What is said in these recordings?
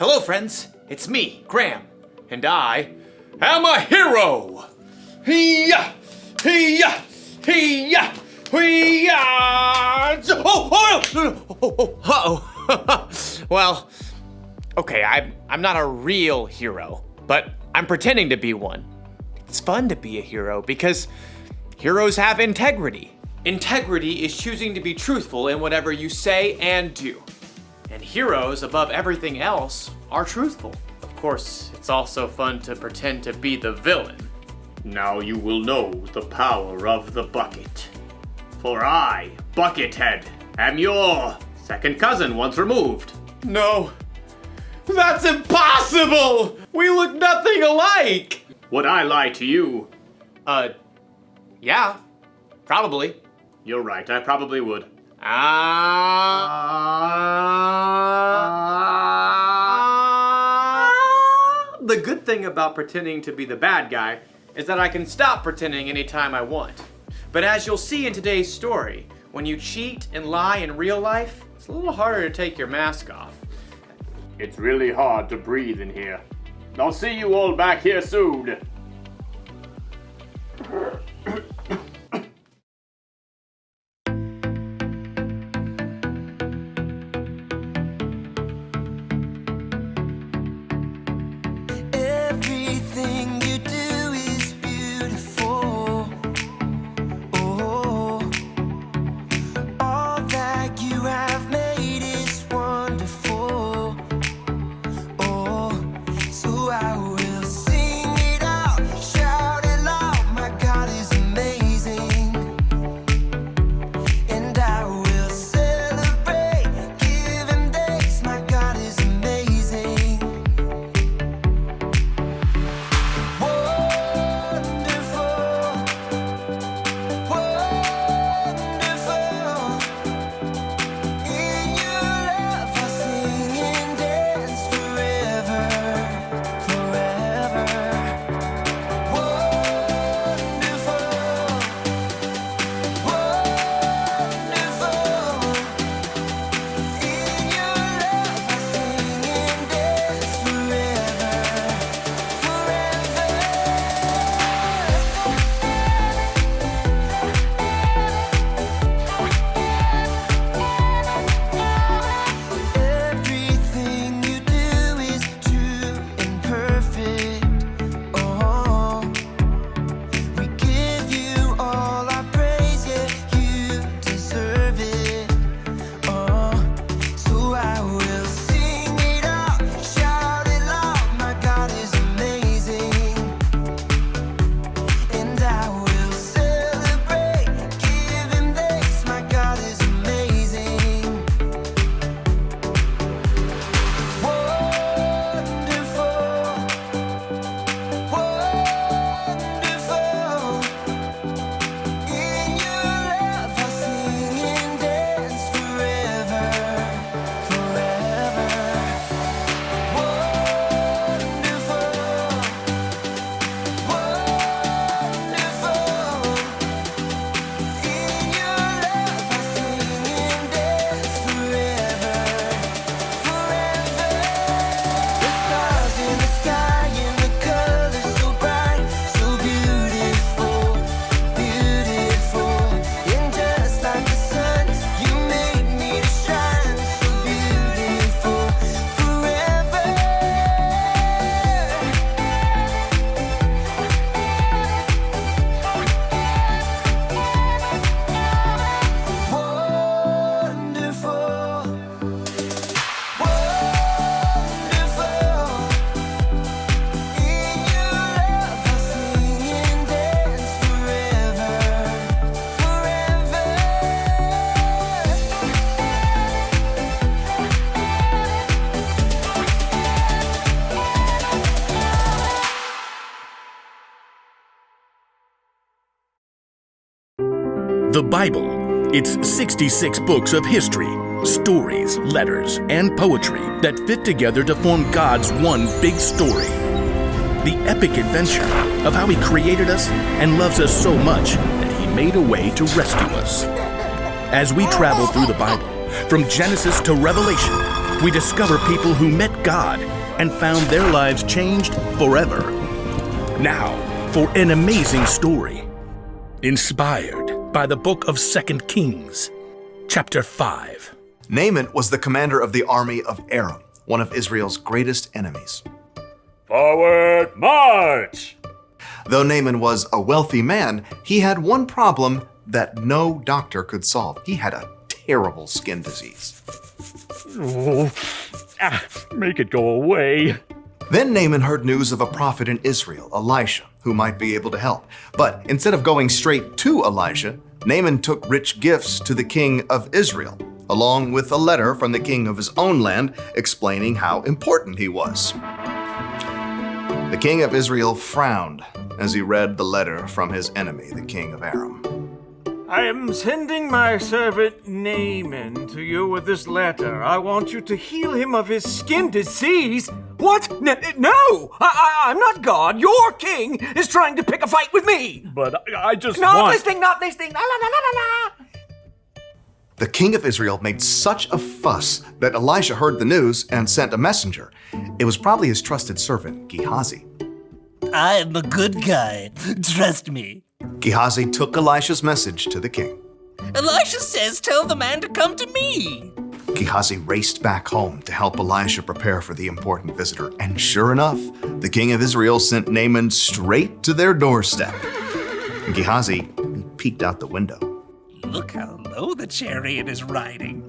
Hello, friends. It's me, Graham, and I am a hero. Hee-yah! Hee-yah! Hee-yah! Hee-yah! Uh-oh. Well, okay, I'm not a real hero, but I'm pretending to be one. It's fun to be a hero because heroes have integrity. Integrity is choosing to be truthful in whatever you say and do. And heroes, above everything else, are truthful. Of course, it's also fun to pretend to be the villain. Now you will know the power of the bucket. For I, Buckethead, am your second cousin once removed. No, that's impossible! We look nothing alike! Would I lie to you? Yeah, probably. You're right, I probably would. The good thing about pretending to be the bad guy is that I can stop pretending anytime I want. But as you'll see in today's story, when you cheat and lie in real life, it's a little harder to take your mask off. It's really hard to breathe in here. I'll see you all back here soon. Everything you do is beautiful. Oh, all that you have made is wonderful. Oh, so I will sing it out, shout it loud. My God is amazing, and I will celebrate, give Him thanks. My God is amazing. Everything you do is true and perfect. Oh, we give you all our praise, yeah, you deserve it. Oh, so I will sing it out, shout it loud. My God is amazing, and I will celebrate, give Him thanks. My God is amazing. The Bible. It's 66 books of history, stories, letters, and poetry that fit together to form God's one big story. The epic adventure of how He created us and loves us so much that He made a way to rescue us. As we travel through the Bible, from Genesis to Revelation, we discover people who met God and found their lives changed forever. Now, for an amazing story, inspired by the book of 2 Kings, chapter 5. Naaman was the commander of the army of Aram, one of Israel's greatest enemies. Forward march! Though Naaman was a wealthy man, he had one problem that no doctor could solve. He had a terrible skin disease. Make it go away. Then Naaman heard news of a prophet in Israel, Elisha, who might be able to help. But instead of going straight to Elijah, Naaman took rich gifts to the king of Israel, along with a letter from the king of his own land explaining how important he was. The king of Israel frowned as he read the letter from his enemy, the king of Aram. I am sending my servant Naaman to you with this letter. I want you to heal him of his skin disease. What? No! I'm not God. Your king is trying to pick a fight with me. But I just Not want... listening, not listening. La la la la la. The king of Israel made such a fuss that Elisha heard the news and sent a messenger. It was probably his trusted servant, Gehazi. I'm a good guy. Trust me. Gehazi took Elisha's message to the king. Elisha says tell the man to come to me. Gehazi raced back home to help Elisha prepare for the important visitor. And sure enough, the king of Israel sent Naaman straight to their doorstep. Gehazi peeked out the window. Look how low the chariot is riding.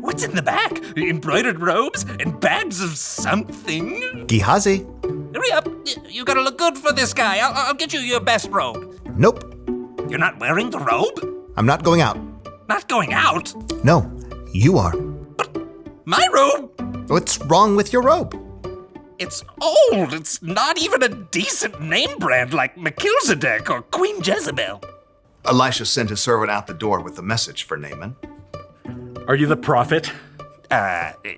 What's in the back? Embroidered robes and bags of something? Gehazi? Hurry up. You gotta look good for this guy. I'll get you your best robe. Nope, You're not wearing the robe? I'm not going out. Not going out? No, you are. My robe? What's wrong with your robe? It's old. It's not even a decent name brand like Melchizedek or Queen Jezebel. Elisha sent his servant out the door with a message for Naaman. Are you the prophet?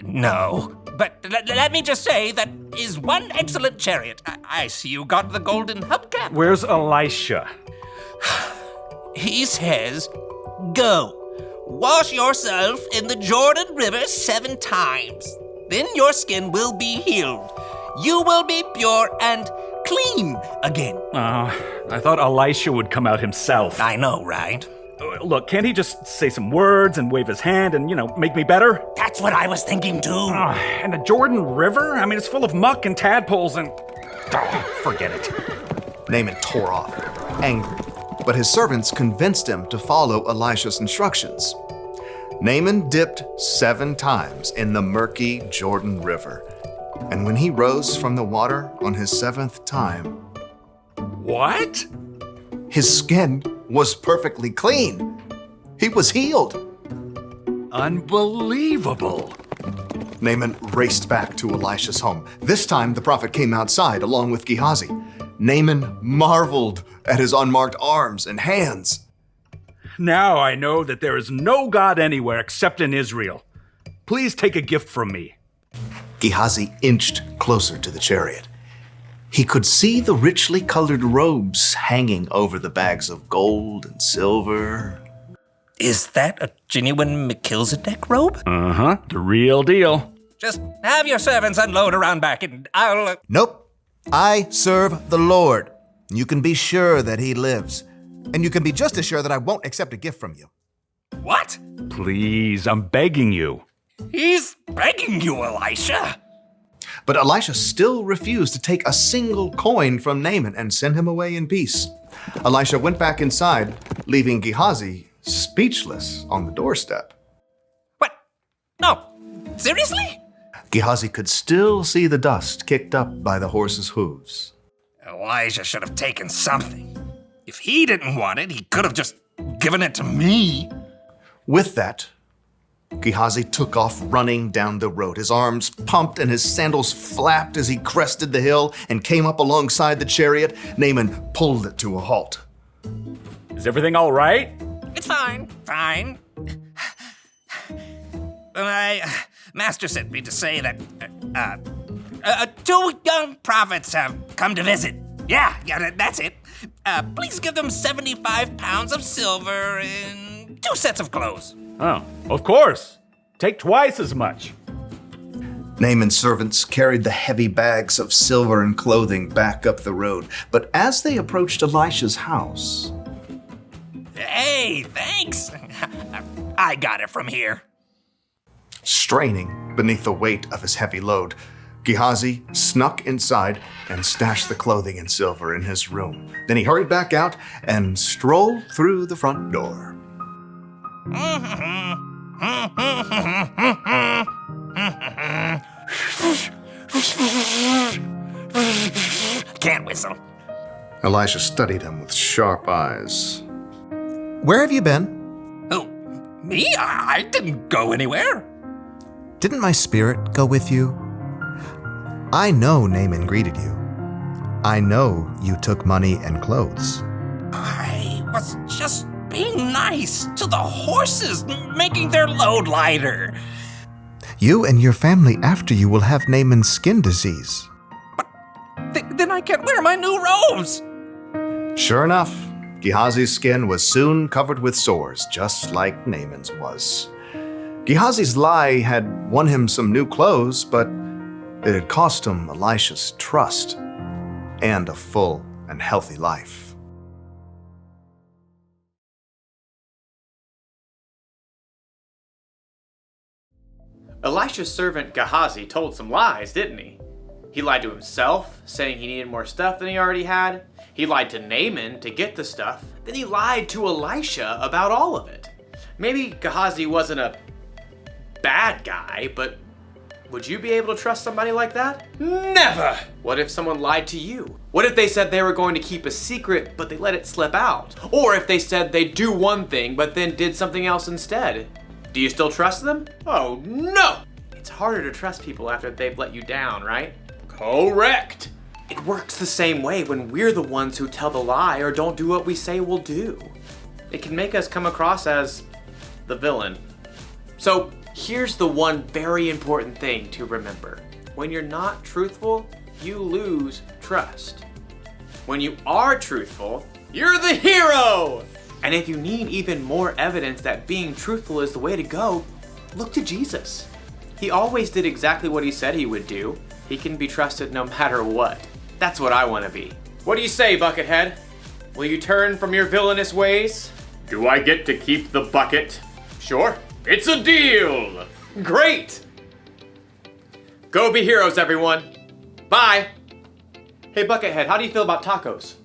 No. But let me just say that is one excellent chariot. I see you got the golden hubcap. Where's Elisha? He says, go, wash yourself in the Jordan River 7 times. Then your skin will be healed. You will be pure and clean again. I thought Elisha would come out himself. I know, right? Look, can't he just say some words and wave his hand and, make me better? That's what I was thinking too. And the Jordan River? I mean, it's full of muck and tadpoles and... forget it. Naaman tore off, angry, but his servants convinced him to follow Elisha's instructions. Naaman dipped 7 times in the murky Jordan River, and when he rose from the water on his 7th time, What? his skin was perfectly clean. He was healed. Unbelievable. Naaman raced back to Elisha's home. This time, the prophet came outside along with Gehazi. Naaman marveled at his unmarked arms and hands. Now I know that there is no God anywhere except in Israel. Please take a gift from me. Gehazi inched closer to the chariot. He could see the richly colored robes hanging over the bags of gold and silver. Is that a genuine Melchizedek robe? Uh-huh, the real deal. Just have your servants unload around back and I'll... Nope. I serve the Lord. You can be sure that he lives. And you can be just as sure that I won't accept a gift from you. What? Please, I'm begging you. He's begging you, Elisha. But Elisha still refused to take a single coin from Naaman and send him away in peace. Elisha went back inside, leaving Gehazi speechless on the doorstep. What? No. Seriously? Gehazi could still see the dust kicked up by the horse's hooves. Elijah should have taken something. If he didn't want it, he could have just given it to me. With that, Gehazi took off running down the road. His arms pumped and his sandals flapped as he crested the hill and came up alongside the chariot. Naaman pulled it to a halt. Is everything all right? It's fine. My master sent me to say that 2 young prophets have come to visit. Yeah, that's it. Please give them 75 pounds of silver and 2 sets of clothes. Oh, of course. Take twice as much. Naaman's servants carried the heavy bags of silver and clothing back up the road, but as they approached Elisha's house, Hey, thanks. I got it from here. straining beneath the weight of his heavy load, Gehazi snuck inside and stashed the clothing and silver in his room. Then he hurried back out and strolled through the front door. Can't whistle. Elisha studied him with sharp eyes. Where have you been? Who? Me? I didn't go anywhere. Didn't my spirit go with you? I know Naaman greeted you. I know you took money and clothes. I was just being nice to the horses, making their load lighter. You and your family after you will have Naaman's skin disease. Then I can't wear my new robes. Sure enough, Gehazi's skin was soon covered with sores, just like Naaman's was. Gehazi's lie had won him some new clothes, but it had cost him Elisha's trust and a full and healthy life. Elisha's servant Gehazi told some lies, didn't he? He lied to himself, saying he needed more stuff than he already had. He lied to Naaman to get the stuff. Then he lied to Elisha about all of it. Maybe Gehazi wasn't a bad guy, but would you be able to trust somebody like that? Never! What if someone lied to you? What if they said they were going to keep a secret, but they let it slip out? Or if they said they'd do one thing, but then did something else instead? Do you still trust them? Oh no! It's harder to trust people after they've let you down, right? Correct! It works the same way when we're the ones who tell the lie or don't do what we say we'll do. It can make us come across as the villain. So here's the one very important thing to remember. When you're not truthful, you lose trust. When you are truthful, you're the hero! And if you need even more evidence that being truthful is the way to go, look to Jesus. He always did exactly what he said he would do. He can be trusted no matter what. That's what I want to be. What do you say, Buckethead? Will you turn from your villainous ways? Do I get to keep the bucket? Sure. It's a deal! Great! Go be heroes, everyone. Bye. Hey, Buckethead, how do you feel about tacos?